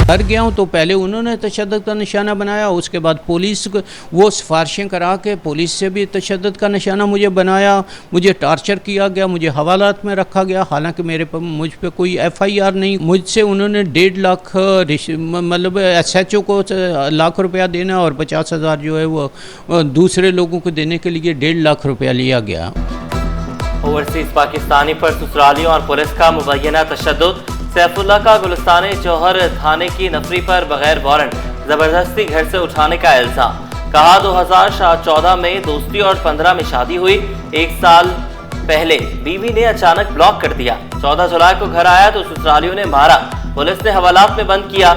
घर गया हूँ तो पहले उन्होंने तशद्दुद का निशाना बनाया, उसके बाद पुलिस को वो सिफारिशें करा के पुलिस से भी तशद्दुद का निशाना मुझे बनाया, मुझे टार्चर किया गया, मुझे हवालात में रखा गया। हालांकि मुझ पे कोई FIR नहीं। मुझसे उन्होंने 1.5 लाख मतलब SHO को लाख रुपया देना और 50,000 जो है वो दूसरे लोगों को देने के लिए 1.5 लाख रुपया लिया गया। ओवरसीज पाकिस्तानी पर ससुरालियों और पुलिस का मुबैना तशद्दुद। सैफुल्लाह का गुलिस्तान जौहर थाने की नफरी पर बगैर वारंट जबरदस्ती घर से उठाने का इल्जाम। कहा 2014 में दोस्ती और 15 में शादी हुई। 1 साल पहले बीवी ने अचानक ब्लॉक कर दिया। 14 जुलाई को घर आया तो ससुरालियों ने मारा। पुलिस ने हवालात में बंद किया।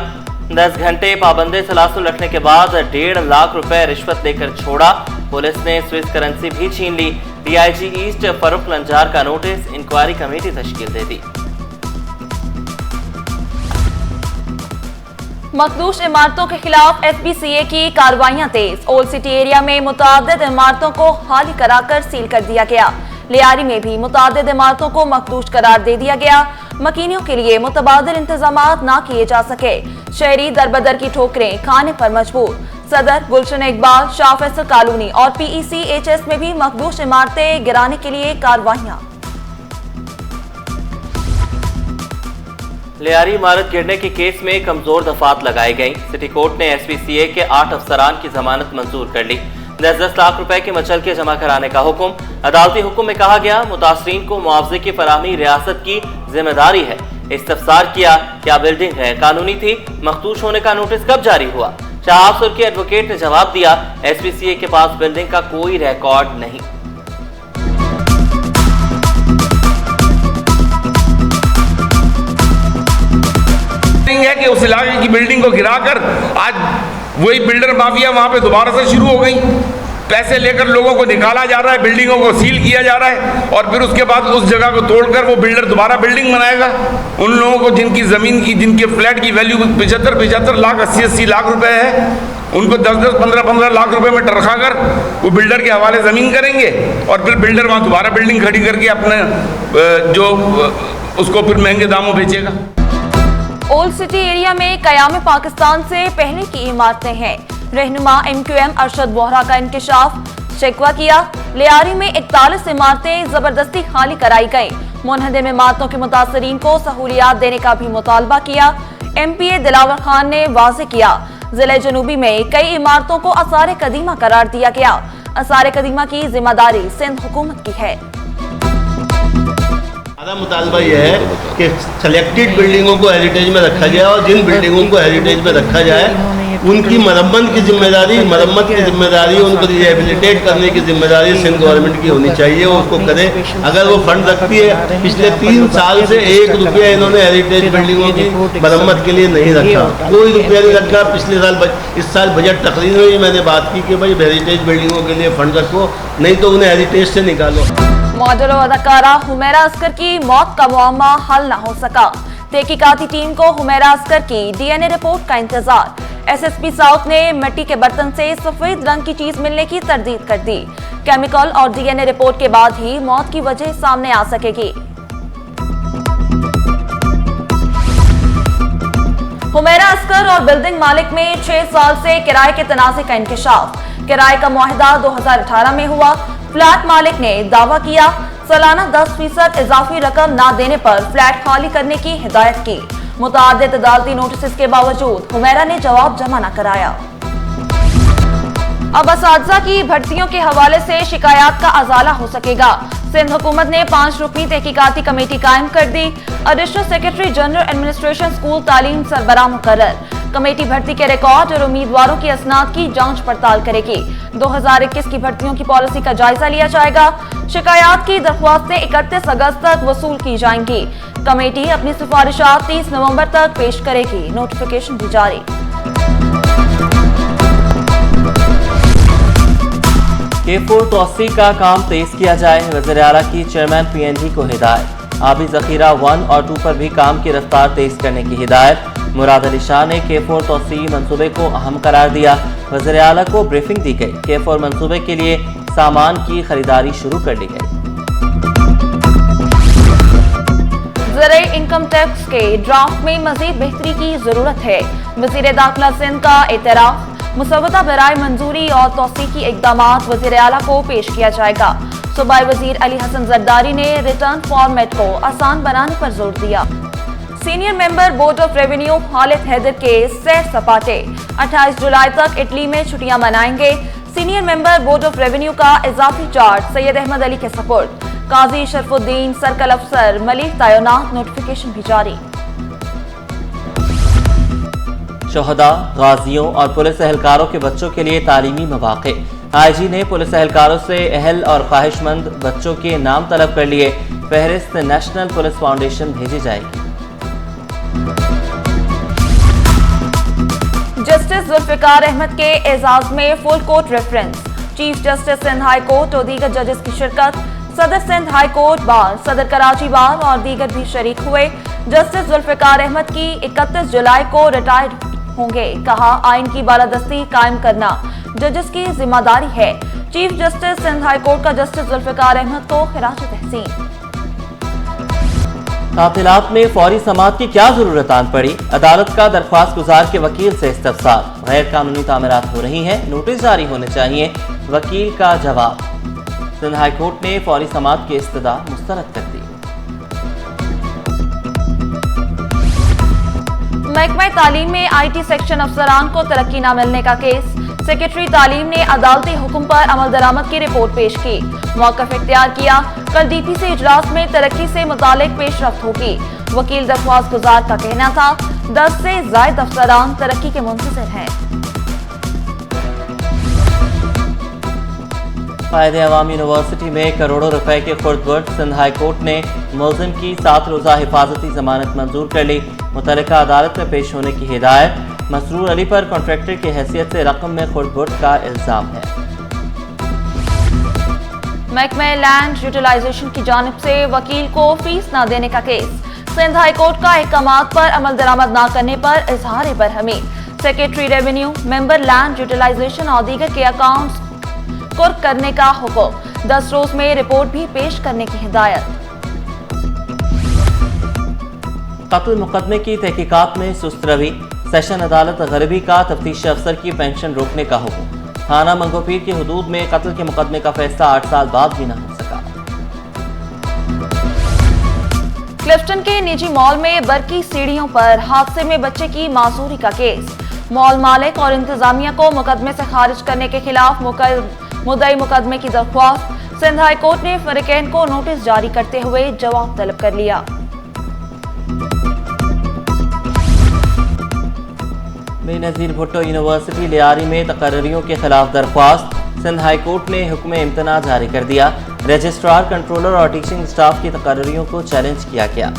10 घंटे पाबंदी सलासल रखने के बाद 1.5 लाख रुपए रिश्वत लेकर छोड़ा। पुलिस ने स्विस करेंसी भी छीन ली। DIG ईस्ट फरूख लंजार का नोटिस, इंक्वायरी कमेटी तश्कील दे दी। मखदूश इमारतों के खिलाफ SPCA की कार्रवाइयां तेज। ओल्ड सिटी एरिया में मुतादिद इमारतों को खाली कराकर सील कर दिया गया। लियारी में भी मुतादिद इमारतों को मखदूश करार दे दिया गया। मकीनियों के लिए मुतबादिल इंतजामात ना किए जा सके। शहरी दरबदर की ठोकरें खाने पर मजबूर। सदर, गुलशन इकबाल, शाह फैसल कॉलोनी और PECHS में भी मखदूश इमारतें गिराने के लिए कार्रवाइयां। लियारी इमारत गिरने के केस में कमजोर दफात लगाई गई। सिटी कोर्ट ने SPCA के 8 अफसरान की जमानत मंजूर कर ली। 10-10 लाख रुपए के मचलके जमा कराने का हुक्म। अदालती हुक्म में कहा गया मुतासरीन को मुआवजे की फराहमी रियासत की जिम्मेदारी है। इस्तफसार किया क्या बिल्डिंग गैर कानूनी थी, मखदूश होने का नोटिस कब जारी हुआ। शाहसुर के एडवोकेट ने जवाब दिया SPCA के पास बिल्डिंग का कोई रिकॉर्ड नहीं। है कि उस इलाके की बिल्डिंग को गिराकर आज वही बिल्डर माफिया वहां पे दोबारा से शुरू हो गई। पैसे लेकर लोगों को निकाला जा रहा है, बिल्डिंगों को सील किया जा रहा है और फिर उसके बाद उस जगह को तोड़कर वो बिल्डर दोबारा बिल्डिंग बनाएगा। उन लोगों को जिनकी ज़मीन की, जिनके फ्लैट की वैल्यू 75 लाख 80 लाख रुपए है, उनको 10-10 15-15 लाख रुपए में टरखा कर वो बिल्डर के हवाले ज़मीन करेंगे और फिर बिल्डर वहाँ दोबारा बिल्डिंग खड़ी करके अपने जो उसको फिर महंगे दामों बेचेगा। ओल्ड सिटी एरिया में कयाम पाकिस्तान से पहले की इमारतें हैं। रहनुमा MQM अरशद बोहरा का इंकशाफ, शिकवा किया। लियारी में 41 इमारतें जबरदस्ती खाली कराई गई। मुनहदम इमारतों के मुतासरीन को सहूलियात देने का भी मुतालबा किया। MPA दिलावर खान ने वाज़ेह किया जिले जनूबी में कई इमारतों को आसार कदीमा करार दिया गया। आसार कदीमा की जिम्मेदारी सिंध हुकूमत की है। हमारा मुतालबा यह है कि सेलेक्टेड बिल्डिंगों को हेरिटेज में रखा जाए और जिन बिल्डिंगों को हेरिटेज में रखा जाए उनकी मरम्मत की जिम्मेदारी उनको रिहेबिलिटेट करने की जिम्मेदारी सिंध गवर्नमेंट की होनी चाहिए, वो उसको करे। अगर वो फंड रखती है, पिछले 3 साल से 1 रुपया इन्होंने हेरिटेज बिल्डिंगों की मरम्मत के लिए नहीं रखा, कोई रुपया नहीं रखा। पिछले साल इस साल बजट तकरीर में मैंने बात की कि भाई हेरिटेज बिल्डिंगों के लिए फंड रखो, नहीं तो उन्हें हेरिटेज से निकालो। मॉडल अदाकारा हुमैरा अस्कर की मौत का मुअम्मा हल न हो सका। तहकीकाती टीम को हुमैरा अस्कर की DNA रिपोर्ट का इंतजार। SSP साउथ ने मिट्टी के बर्तन से सफेद रंग की चीज मिलने की तरदीद कर दी। केमिकल और DNA रिपोर्ट के बाद ही मौत की वजह सामने आ सकेगी। हुमैरा अस्कर और बिल्डिंग मालिक में 6 साल से किराए के तनाज़े का इंकशाफ। किराए का मुआहदा 2018 में हुआ। फ्लैट मालिक ने दावा किया सालाना 10% इजाफी रकम ना देने पर फ्लैट खाली करने की हिदायत की। मुतादिद अदालती नोटिस के बावजूद हुमैरा ने जवाब जमा न कराया। अब असातिज़ा की भर्तियों के हवाले से शिकायत का अजाला हो सकेगा। सिंध हुकूमत ने 5 रुकनी तहकीकाती कमेटी कायम कर दी। Additional secretary general administration school तालीम सरबराह मुकर्रर। कमेटी भर्ती के रिकॉर्ड और उम्मीदवारों की असनाद की जांच पड़ताल करेगी। 2021 की भर्तियों की पॉलिसी का जायजा लिया जाएगा। शिकायत की दरख्वास्तें 31 अगस्त तक वसूल की जाएंगी। कमेटी अपनी सिफारिशात 30 नवंबर तक पेश करेगी। नोटिफिकेशन भी जारी। K4 तोसी का काम तेज किया जाए। वज़ीर आला की चेयरमैन PNG को हिदायत। आबी ज़ख़ीरा 1 और 2 पर भी काम की रफ्तार तेज करने की हिदायत। मुराद अली शाह ने K4 तोसी मंसूबे को अहम करार दिया। वज़ीर आला को ब्रीफिंग दी गई। K4 मंसूबे के लिए सामान की खरीदारी शुरू कर दी गई। ज़र बड़े इनकम टैक्स के ड्राफ्ट में मजीद बेहतरी की जरूरत है। वजीर दाखिला सिंध का एतराफ, मुसव्वदा बराए मंजूरी और तौसीकी इक़दामात वजीर आला को पेश किया जाएगा। सूबाई वजीर अली हसन जरदारी ने रिटर्न फॉर्मेट को आसान बनाने पर जोर दिया। Senior member board of revenue Khalid Haider के सैर सपाटे 28 जुलाई तक इटली में छुट्टियां मनाएंगे। Senior member board of revenue का इजाफी चार्ज सैयद अहमद अली के सपुर्द। काजी शरफुद्दीन सर्कल अफसर मलिक तैनात, नोटिफिकेशन भी जारी। शोहदा, गाजियों और पुलिस एहलकारों के बच्चों के लिए तालीमी मौक़े। IG ने पुलिस एहलकारों से अहल और ख्वाहिशमंद बच्चों के नाम तलब कर लिए। फहरिस्त नेशनल पुलिस फाउंडेशन भेजी जाएगी। जस्टिस जुल्फिकार अहमद के एजाज में full court reference. Chief justice Sindh high court और दीगर जजेस की शिरकत। सदर सिंध हाई कोर्ट बार, सदर कराची बार और दीगर भी शरीक हुए। जस्टिस जुल्फिकार अहमद की 31 जुलाई को रिटायर्ड होंगे। कहा, आइन की बालादस्ती कायम करना जजेस की जिम्मेदारी है। Chief justice Sindh high court का जस्टिस जुल्फिकार अहमद को खिराज तहसीन। तातीलात में फौरी समाअत की क्या जरूरत आन पड़ी? अदालत का दरख्वास्त गुजार के वकील से इस्तफसार। गैर कानूनी तामीरात हो रही हैं, नोटिस जारी होने चाहिए, वकील का जवाब। सिंध हाई कोर्ट ने फौरी समाअत की इस्तदा मुस्तरद कर दी। महकमा तालीम में IT सेक्शन अफसरान को तरक्की न मिलने का केस। सेक्रेटरी तालीम ने अदालती हुक्म पर अमल दरामद की रिपोर्ट पेश की, मौक़िफ़ इख्तियार किया। कल DPC इजलास में तरक्की से मुतालिक पेशरफ्त होगी। वकील दरख्वास्त गुजार का कहना था 10 से ज़ायद अफसरान तरक्की के मुंतज़िर हैं। कायदे अवाम यूनिवर्सिटी में करोड़ों रुपए के खुर्द-बुर्द। सिंध हाई कोर्ट ने मुलजिम की 7 रोज़ा हिफाजती जमानत मंजूर कर ली। मुतल्लिका अदालत में पेश होने की हिदायत। मसरूर अली पर कॉन्ट्रैक्टर की हैसियत से रकम में खुर्द-बुर्द का इल्जाम है। महकमा लैंड यूटिलाइजेशन की जानिब से वकील को फीस न देने का केस। सिंध हाई कोर्ट का अहकामात पर अमल दरामद न करने पर इजहार बरहमी। Secretary revenue, member land utilisation और दीगर के अकाउंट्स कुर्क करने का हुक्म। 10 रोज में रिपोर्ट भी पेश करने की हिदायत। कत्ल मुकदमे की तहकीकात में सुस्त रवि। सेशन अदालत गरबी का तफ्तीशी अफसर की पेंशन रोकने का हुक्म। थाना मंगोपीर की हुदूद में कत्ल के मुकदमे का फैसला 8 साल बाद भी न हो सका। क्लिफ्टन के निजी मॉल में बरकी सीढ़ियों पर हादसे में बच्चे की मासूरी का केस। मॉल मालिक और इंतजामिया को मुकदमे से खारिज करने के खिलाफ मुद्दई मुकदमे की दरख्वास्त। सिंध हाई कोर्ट ने फरीकैन को नोटिस जारी करते हुए जवाब तलब कर लिया। बेनज़ीर भुट्टो यूनिवर्सिटी लियारी में तकर्रियों के खिलाफ दरख्वास्त। सिंध हाई कोर्ट ने हुक्म इम्तना जारी कर दिया। रजिस्ट्रार, कंट्रोलर और टीचिंग स्टाफ की तकर्रियों को चैलेंज किया गया।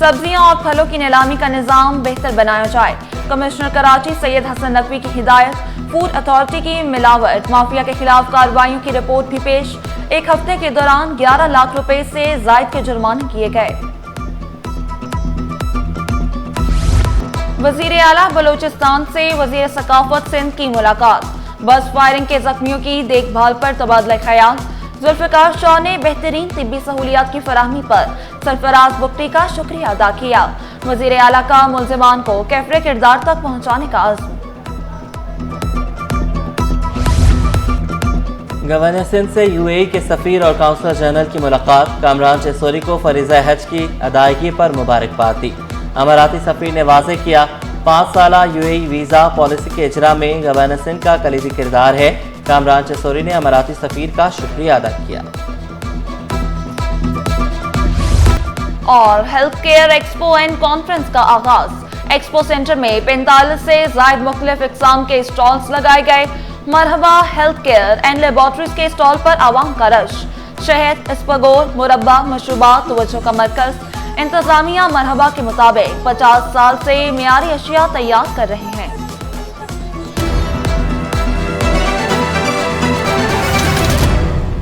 सब्जियां और फलों की नीलामी का निजाम बेहतर बनाया जाए। कमिश्नर कराची सैयद हसन नकवी की हिदायत। फूड अथॉरिटी की मिलावट माफिया के खिलाफ कार्रवाइयों की रिपोर्ट भी पेश। एक हफ्ते के दौरान 11 लाख रुपए से जायद के जुर्माने किए गए। वजीर आला बलोचिस्तान से वजीर सकाफत सिंध की मुलाकात। बस फायरिंग के जख्मियों की देखभाल पर तबादला ख्याल। जुल्फिकार शाह ने बेहतरीन तिब्बी सहूलियात की फराहमी पर सरफराज बुगटी का शुक्रिया अदा किया। वजीर आला का मुल्जिमान को कैफरे किरदार तक पहुंचाने का अज़्म। गवर्नर सिंध से UAE के सफीर और काउंसलर जनरल की मुलाकात। कामरान चेसोरी को फरीज़ा हज की अदायगी पर मुबारकबाद दी। अमाराती सफीर ने वाज़ेह किया 5 साला UAE वीज़ा पॉलिसी के इजरा में गवर्नर सिंध का कलीदी किरदार है। कामरान चेसोरी ने अमाराती सफीर का शुक्रिया अदा किया। और health care expo and conference का आगाज। एक्सपो सेंटर में 45 से ज़ायद मुख्तलिफ इक़साम के स्टॉल्स लगाए गए। मरहबा हेल्थ केयर एंड लेबॉर्ट्रीज के स्टॉल पर आवाम का रश। शहद, इस्पगोल, मुरब्बा, मशरूबात तवज्जो का मरकज। इंतजामिया मरहबा के मुताबिक 50 साल से मियारी अशिया तैयार कर रहे हैं।